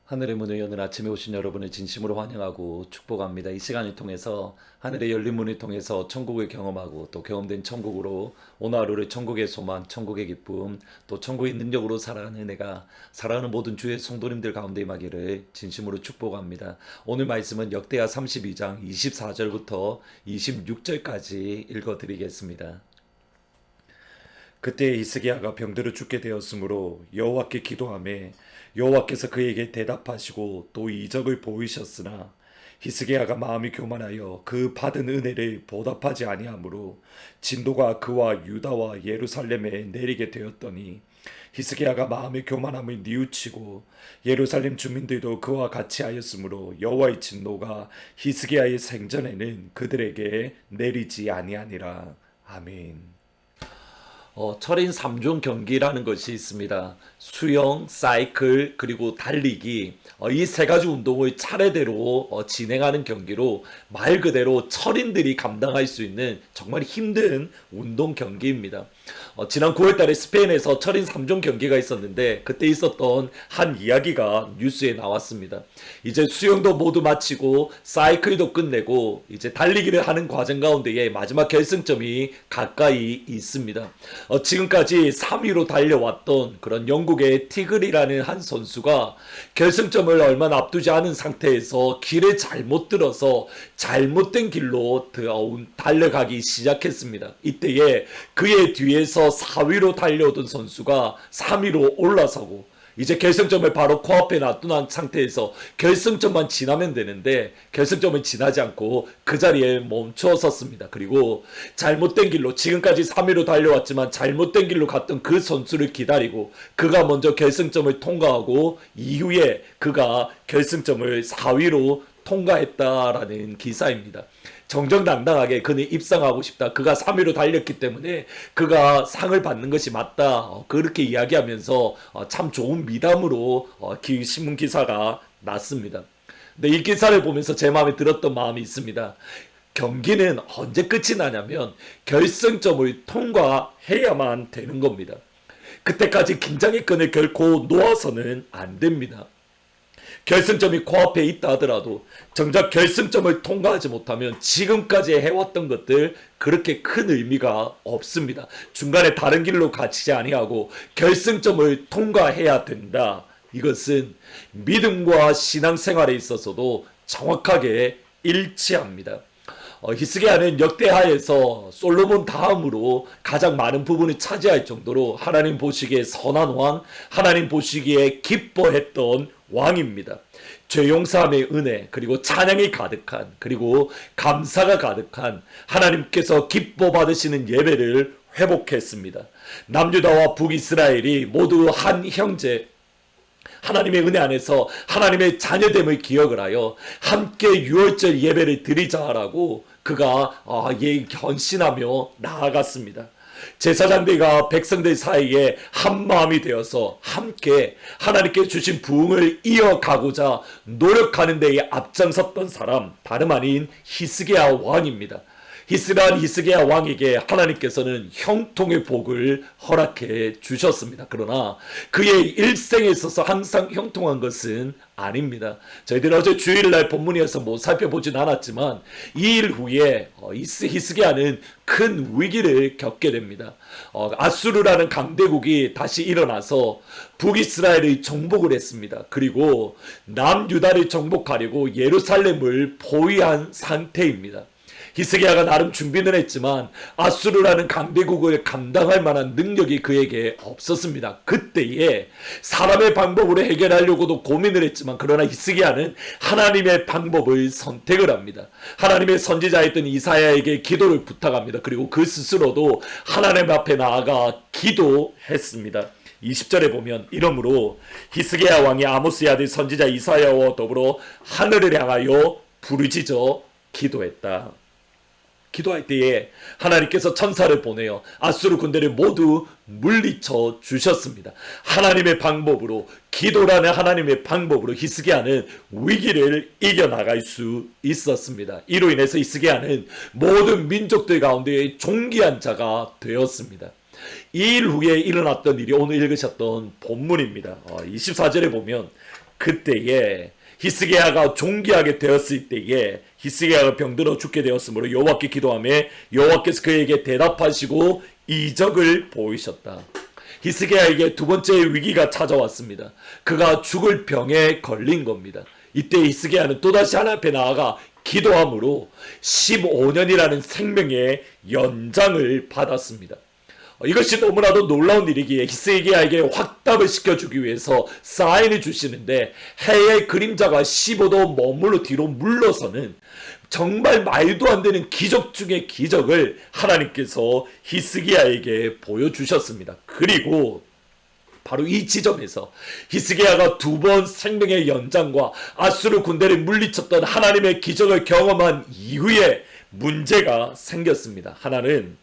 하늘의 문을 여는 아침에 오신 여러분을 진심으로 환영하고 축복합니다. 이 시간을 통해서 하늘의 열린 문을 통해서 천국을 경험하고 또 경험된 천국으로 오늘 하루를 천국의 소망, 천국의 기쁨, 또 천국의 능력으로 살아가는 은혜가 사랑하는 모든 주의 성도님들 가운데 임하기를 진심으로 축복합니다. 오늘 말씀은 역대하 32장 24절부터 26절까지 읽어드리겠습니다. 그때 히스기야가 병들어 죽게 되었으므로 여호와께 기도하매 여호와께서 그에게 대답하시고 또 이적을 보이셨으나 히스기야가 마음이 교만하여 그 받은 은혜를 보답하지 아니하므로 진도가 그와 유다와 예루살렘에 내리게 되었더니 히스기야가 마음의 교만함을 뉘우치고 예루살렘 주민들도 그와 같이 하였으므로 여호와의 진노가 히스기야의 생전에는 그들에게 내리지 아니하니라. 아멘. 철인 3종 경기라는 것이 있습니다. 수영, 사이클, 그리고 달리기, 이 세 가지 운동을 차례대로 진행하는 경기로 말 그대로 철인들이 감당할 수 있는 정말 힘든 운동 경기입니다. 지난 9월달에 스페인에서 철인 3종 경기가 있었는데 그때 있었던 한 이야기가 뉴스에 나왔습니다. 이제 수영도 모두 마치고 사이클도 끝내고 이제 달리기를 하는 과정 가운데에 마지막 결승점이 가까이 있습니다. 지금까지 3위로 달려왔던 그런 영국의 티글이라는 한 선수가 결승점을 얼마 앞두지 않은 상태에서 길을 잘못 들어서 잘못된 길로 달려가기 시작했습니다. 이때에 그의 뒤에서 4위로 달려오던 선수가 3위로 올라서고 이제 결승점을 바로 코앞에 놔둔 상태에서 결승점만 지나면 되는데 결승점을 지나지 않고 그 자리에 멈춰 섰습니다. 그리고 잘못된 길로 지금까지 3위로 달려왔지만 잘못된 길로 갔던 그 선수를 기다리고 그가 먼저 결승점을 통과하고 이후에 그가 결승점을 4위로 통과했다라는 기사입니다. 정정당당하게 그는 입상하고 싶다. 그가 3위로 달렸기 때문에 그가 상을 받는 것이 맞다. 그렇게 이야기하면서 참 좋은 미담으로 신문 기사가 났습니다. 근데 이 기사를 보면서 제 마음에 들었던 마음이 있습니다. 경기는 언제 끝이 나냐면 결승점을 통과해야만 되는 겁니다. 그때까지 긴장의 끈을 결코 놓아서는 안 됩니다. 결승점이 코앞에 있다 하더라도 정작 결승점을 통과하지 못하면 지금까지 해왔던 것들 그렇게 큰 의미가 없습니다. 중간에 다른 길로 갇히지 아니하고 결승점을 통과해야 된다. 이것은 믿음과 신앙생활에 있어서도 정확하게 일치합니다. 히스기야는 역대하에서 솔로몬 다음으로 가장 많은 부분을 차지할 정도로 하나님 보시기에 선한 왕, 하나님 보시기에 기뻐했던 왕입니다. 죄용사함의 은혜, 그리고 찬양이 가득한, 그리고 감사가 가득한 하나님께서 기뻐 받으시는 예배를 회복했습니다. 남유다와 북이스라엘이 모두 한 형제, 하나님의 은혜 안에서 하나님의 자녀됨을 기억을 하여 함께 유월절 예배를 드리자라고 그가 헌신하며 나아갔습니다. 제사장들과 백성들 사이에 한 마음이 되어서 함께 하나님께 주신 부흥을 이어가고자 노력하는 데에 앞장섰던 사람 다름 아닌 히스기야 왕입니다. 히스기야 왕에게 하나님께서는 형통의 복을 허락해 주셨습니다. 그러나 그의 일생에 있어서 항상 형통한 것은 아닙니다. 저희들 어제 주일날 본문이어서 살펴보진 않았지만 이 일 후에 히스기야는 큰 위기를 겪게 됩니다. 아수르라는 강대국이 다시 일어나서 북이스라엘의 정복을 했습니다. 그리고 남유다를 정복하려고 예루살렘을 포위한 상태입니다. 히스기야가 나름 준비는 했지만 아수르라는 강대국을 감당할 만한 능력이 그에게 없었습니다. 그때에 사람의 방법으로 해결하려고도 고민을 했지만 그러나 히스기야는 하나님의 방법을 선택을 합니다. 하나님의 선지자였던 이사야에게 기도를 부탁합니다. 그리고 그 스스로도 하나님 앞에 나아가 기도했습니다. 20절에 보면 이러므로 히스기야 왕이 아모스의 아들 선지자 이사야와 더불어 하늘을 향하여 부르짖어 기도했다. 기도할 때에 하나님께서 천사를 보내어 아수르 군대를 모두 물리쳐 주셨습니다. 하나님의 방법으로, 기도라는 하나님의 방법으로 히스기야는 위기를 이겨나갈 수 있었습니다. 이로 인해서 히스기야는 모든 민족들 가운데 존귀한 자가 되었습니다. 이 일 후에 일어났던 일이 오늘 읽으셨던 본문입니다. 24절에 보면 그때에 히스기야가 존귀하게 되었을 때에 히스기야가 병들어 죽게 되었으므로 여호와께 기도하며 여호와께서 그에게 대답하시고 이적을 보이셨다. 히스기야에게 두 번째 위기가 찾아왔습니다. 그가 죽을 병에 걸린 겁니다. 이때 히스기야는 또다시 하나님 앞에 나아가 기도함으로 15년이라는 생명의 연장을 받았습니다. 이것이 너무나도 놀라운 일이기에 히스기야에게 확답을 시켜주기 위해서 사인을 주시는데 해의 그림자가 15도 머물러 뒤로 물러서는 정말 말도 안 되는 기적 중의 기적을 하나님께서 히스기야에게 보여주셨습니다. 그리고 바로 이 지점에서 히스기야가 두 번 생명의 연장과 아수르 군대를 물리쳤던 하나님의 기적을 경험한 이후에 문제가 생겼습니다. 하나는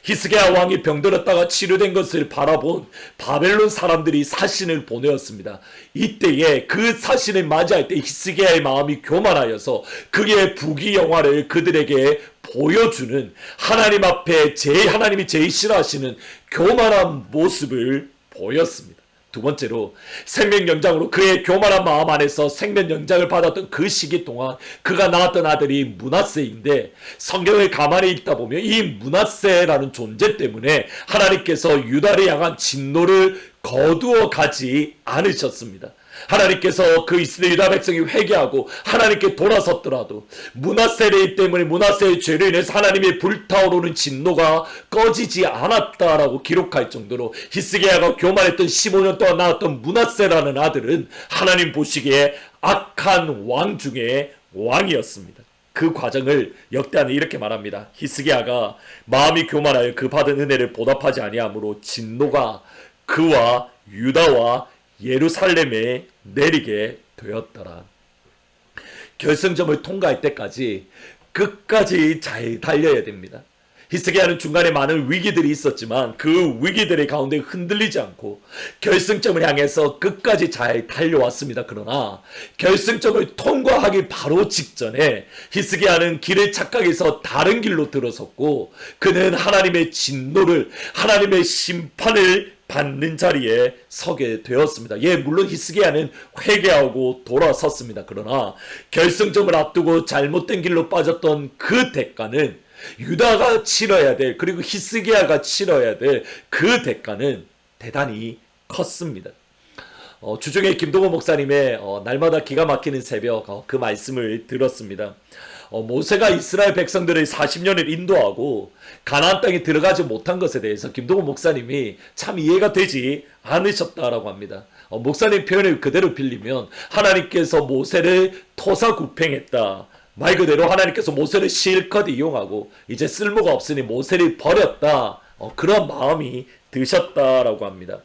히스기야 왕이 병들었다가 치료된 것을 바라본 바벨론 사람들이 사신을 보내었습니다. 이때에 그 사신을 맞이할 때 히스기야의 마음이 교만하여서 그의 부귀영화를 그들에게 보여주는 하나님 앞에 하나님이 제일 싫어하시는 교만한 모습을 보였습니다. 두 번째로 생명연장으로 그의 교만한 마음 안에서 생명연장을 받았던 그 시기 동안 그가 낳았던 아들이 므낫세인데 성경을 가만히 읽다 보면 이 므낫세라는 존재 때문에 하나님께서 유다를 향한 진노를 거두어 가지 않으셨습니다. 하나님께서 그 이스라엘 유다 백성이 회개하고 하나님께 돌아섰더라도 므낫세의 때문에 므낫세의 죄로 인해서 하나님의 불타오르는 진노가 꺼지지 않았다라고 기록할 정도로 히스기야가 교만했던 15년 동안 낳았던 므낫세라는 아들은 하나님 보시기에 악한 왕 중에 왕이었습니다. 그 과정을 역대하는 이렇게 말합니다. 히스기야가 마음이 교만하여 그 받은 은혜를 보답하지 아니하므로 진노가 그와 유다와 예루살렘에 내리게 되었더라. 결승점을 통과할 때까지 끝까지 잘 달려야 됩니다. 히스기야는 중간에 많은 위기들이 있었지만 그 위기들의 가운데 흔들리지 않고 결승점을 향해서 끝까지 잘 달려왔습니다. 그러나 결승점을 통과하기 바로 직전에 히스기야는 길을 착각해서 다른 길로 들어섰고 그는 하나님의 진노를 하나님의 심판을 받는 자리에 서게 되었습니다. 물론 히스기야는 회개하고 돌아섰습니다. 그러나 결승점을 앞두고 잘못된 길로 빠졌던 그 대가는 유다가 치러야 될 그리고 히스기야가 치러야 될 그 대가는 대단히 컸습니다. 주중에 김동호 목사님의 날마다 기가 막히는 새벽 그 말씀을 들었습니다. 모세가 이스라엘 백성들을 40년을 인도하고 가나안 땅에 들어가지 못한 것에 대해서 김동호 목사님이 참 이해가 되지 않으셨다라고 합니다. 목사님 표현을 그대로 빌리면 하나님께서 모세를 토사구팽했다. 말 그대로 하나님께서 모세를 실컷 이용하고 이제 쓸모가 없으니 모세를 버렸다. 그런 마음이 드셨다라고 합니다.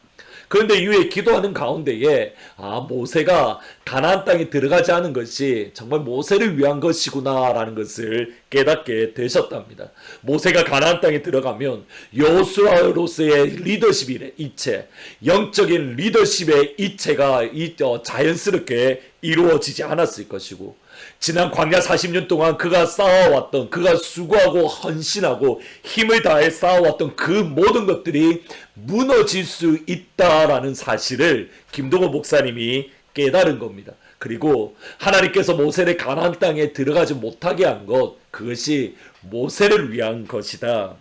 그런데 이후에 기도하는 가운데에 모세가 가나안 땅에 들어가지 않은 것이 정말 모세를 위한 것이구나 라는 것을 깨닫게 되셨답니다. 모세가 가나안 땅에 들어가면 여호수아로서의 리더십의 이체, 영적인 리더십의 이체가 자연스럽게 이루어지지 않았을 것이고 지난 광야 40년 동안 그가 쌓아왔던 그가 수고하고 헌신하고 힘을 다해 쌓아왔던 그 모든 것들이 무너질 수 있다라는 사실을 김동호 목사님이 깨달은 겁니다. 그리고 하나님께서 모세를 가나안 땅에 들어가지 못하게 한 것 그것이 모세를 위한 것이다.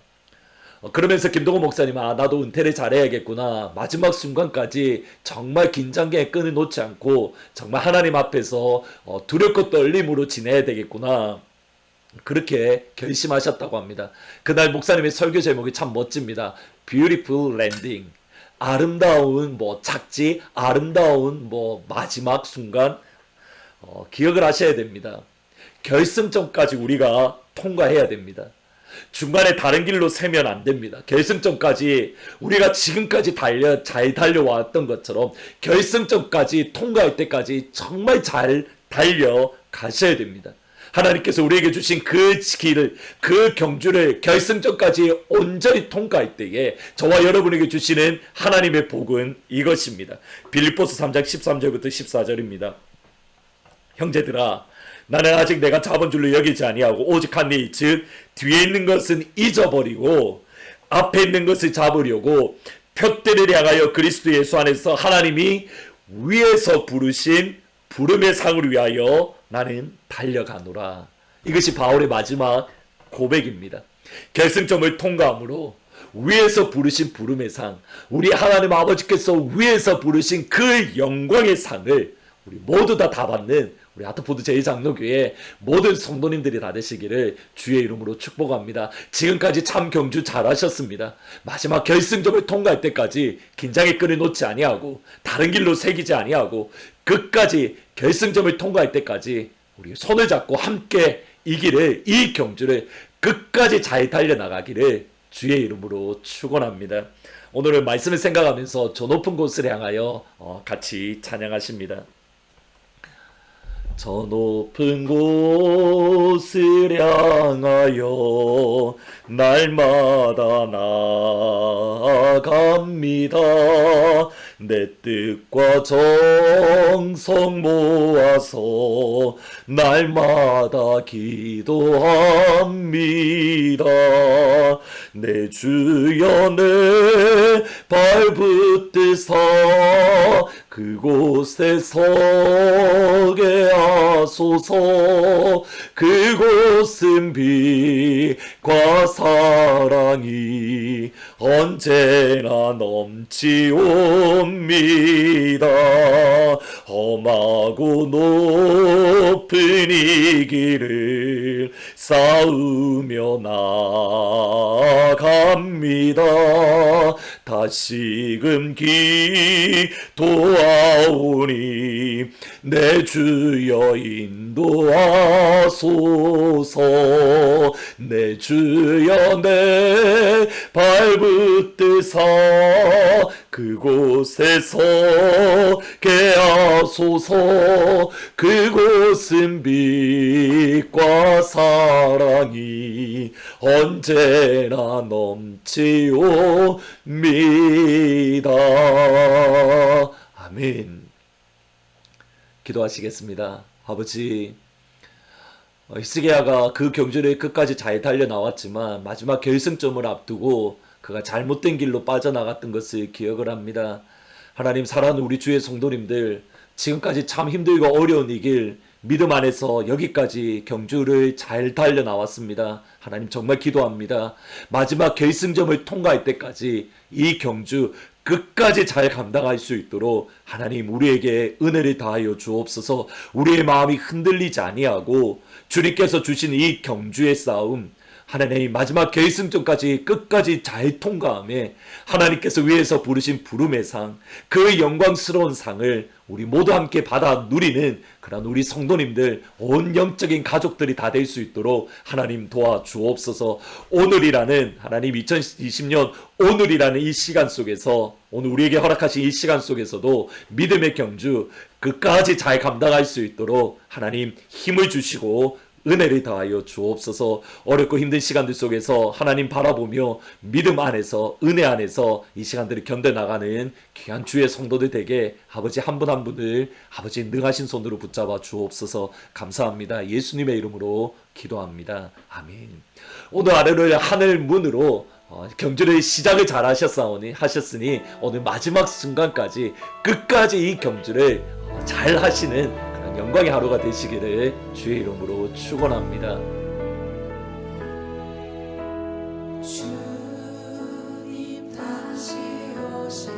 그러면서 김동호 목사님은 나도 은퇴를 잘해야겠구나. 마지막 순간까지 정말 긴장감의 끈을 놓지 않고 정말 하나님 앞에서 두렵고 떨림으로 지내야 되겠구나. 그렇게 결심하셨다고 합니다. 그날 목사님의 설교 제목이 참 멋집니다. Beautiful Landing. 아름다운 착지, 아름다운 마지막 순간 기억을 하셔야 됩니다. 결승점까지 우리가 통과해야 됩니다. 중간에 다른 길로 새면 안 됩니다. 결승점까지 우리가 지금까지 잘 달려왔던 것처럼 결승점까지 통과할 때까지 정말 잘 달려가셔야 됩니다. 하나님께서 우리에게 주신 그 길을 그 경주를 결승점까지 온전히 통과할 때에 저와 여러분에게 주시는 하나님의 복은 이것입니다. 빌립보서 3장 13절부터 14절입니다. 형제들아 나는 아직 내가 잡은 줄로 여기지 아니하고 오직 한 일 즉 뒤에 있는 것은 잊어버리고 앞에 있는 것을 잡으려고 표대를 향하여 그리스도 예수 안에서 하나님이 위에서 부르신 부름의 상을 위하여 나는 달려가노라. 이것이 바울의 마지막 고백입니다. 결승점을 통과함으로 위에서 부르신 부름의 상, 우리 하나님 아버지께서 위에서 부르신 그 영광의 상을 우리 모두 다 받는 우리 하트포드 제2장로교회 모든 성도님들이 다 되시기를 주의 이름으로 축복합니다. 지금까지 참 경주 잘하셨습니다. 마지막 결승점을 통과할 때까지 긴장의 끈을 놓지 아니하고 다른 길로 새기지 아니하고 끝까지 결승점을 통과할 때까지 우리 손을 잡고 함께 이 길을, 이 경주를 끝까지 잘 달려나가기를 주의 이름으로 축원합니다. 오늘은 말씀을 생각하면서 저 높은 곳을 향하여 같이 찬양하십니다. 저 높은 곳을 향하여 날마다 나아갑니다. 내 뜻과 정성 모아서 날마다 기도합니다. 내 주여 내 발붙드사 그곳에 서게 하소서. 그곳은 빛과 사랑이 언제나 넘치옵니다. 험하고 높은 이 길을 쌓으며 나아갑니다. 다시금 기도하오니 내 주여 인도하소서. 내 주여 내 발붙드사 그곳에 서게 하소서. 그곳은 빛과 사랑이 언제나 넘치옵니다. 아멘. 기도하시겠습니다. 아버지, 히스기야가 그 경주를 끝까지 잘 달려나왔지만 마지막 결승점을 앞두고 그가 잘못된 길로 빠져나갔던 것을 기억을 합니다. 하나님, 사랑하는 우리 주의 성도님들, 지금까지 참 힘들고 어려운 이 길 믿음 안에서 여기까지 경주를 잘 달려나왔습니다. 하나님, 정말 기도합니다. 마지막 결승점을 통과할 때까지 이 경주 끝까지 잘 감당할 수 있도록 하나님 우리에게 은혜를 다하여 주옵소서. 우리의 마음이 흔들리지 아니하고 주님께서 주신 이 경주의 싸움, 하나님 마지막 결승점까지 끝까지 잘 통과함에 하나님께서 위에서 부르신 부름의 상, 그 영광스러운 상을 우리 모두 함께 받아 누리는 그런 우리 성도님들, 온 영적인 가족들이 다 될 수 있도록 하나님 도와주옵소서. 오늘이라는 하나님 2020년 오늘이라는 이 시간 속에서, 오늘 우리에게 허락하신 이 시간 속에서도 믿음의 경주 끝까지 잘 감당할 수 있도록 하나님 힘을 주시고 은혜를 다하여 주옵소서. 어렵고 힘든 시간들 속에서 하나님 바라보며 믿음 안에서, 은혜 안에서 이 시간들을 견뎌나가는 귀한 주의 성도들 되게 아버지 한 분 한 분을 아버지 능하신 손으로 붙잡아 주옵소서. 감사합니다. 예수님의 이름으로 기도합니다. 아멘. 오늘 하루를 하늘 문으로 경주를 시작을 잘 하셨으니 오늘 마지막 순간까지 끝까지 이 경주를 잘 하시는 영광의 하루가 되시기를 주의 이름으로 축원합니다. 주님 다시 오실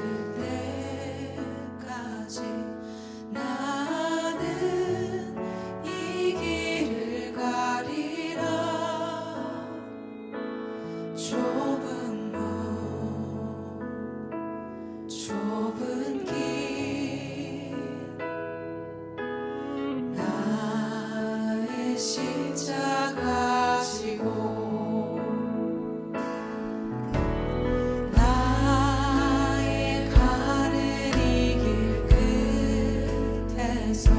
때까지 나는 이 길을 가리라. 좁은 문 좁은 길 십자가 지고 나의 가는 이 길 끝에서